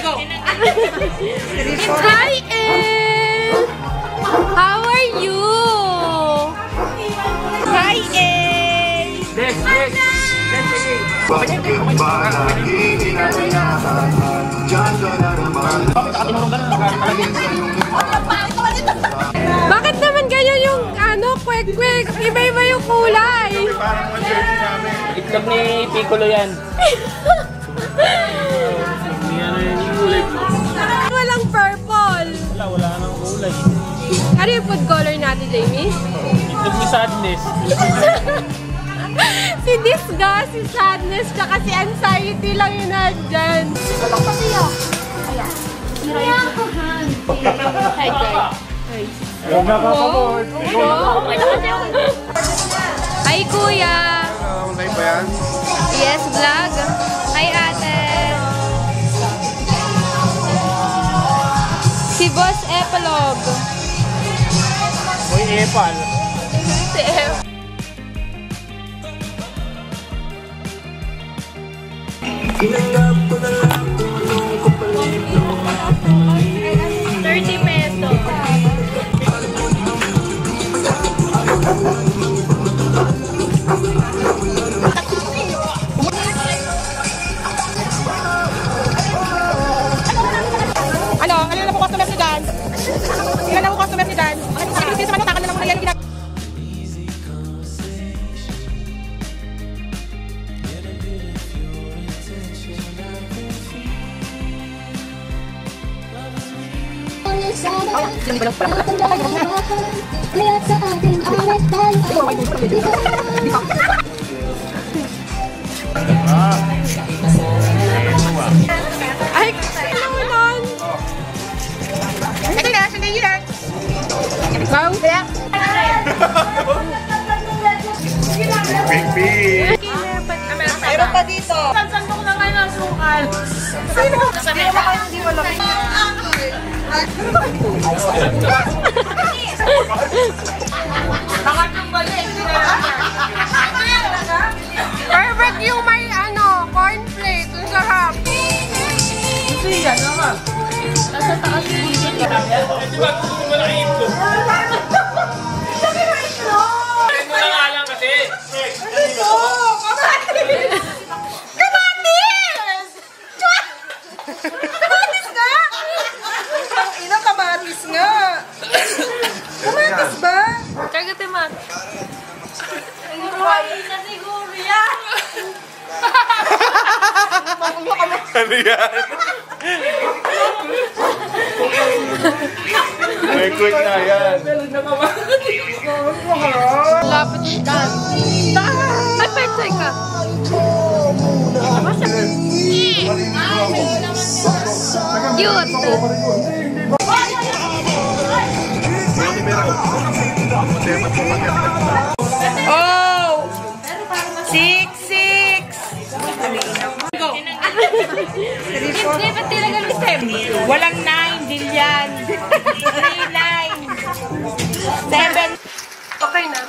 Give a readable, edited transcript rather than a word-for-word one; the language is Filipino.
go! Hi, Elle! How are you? Hi, Elle! Bakit naman ganyan yung kwek-kwek? Iba-iba yung kulay. Itlog ni Piccolo yan. Walang purple. Wala nang kulay. Ano yung food color natin, Jamie? Itlog ni Sadness. Si Disgust, si Sadness, tsaka si Anxiety lang yun nandyan. Ito lang pati yun. Ayan. Hi, guys. Hi, Kuya. Live ba yan? Yes, vlog. Hi, ate. Si Boss Epilog. Uy, Epal. Si Ep. Ay, ano naman? Ito na, sandali lang. Wow. Big big! Meron pa dito. Sandok na ngayon ang sukal. Sino? Sino ba kayo hindi wala? Bakit yung balik? Perfect yung may cornflakes. Ang sarap. Gusto yun yan, naman. Nasa taas yung gusto niya. Di ba gusto mo malaki itlog? Lagi na ito! Mo na nga lang kasi. Ito! Kamatis! Kamatis! Kamatis nga! Ang ina, kamatis nga! Kamatis ba? Kagatimat. Kamatis na siguro yan! Ano yan? May quick na yan. Lapit yung dad. Ay, pwede ka. Cute. Oh! 6-6! Go! Hindi, ba't talaga lisem? Walang 9, Jillian. 3-9. 7. Okay na.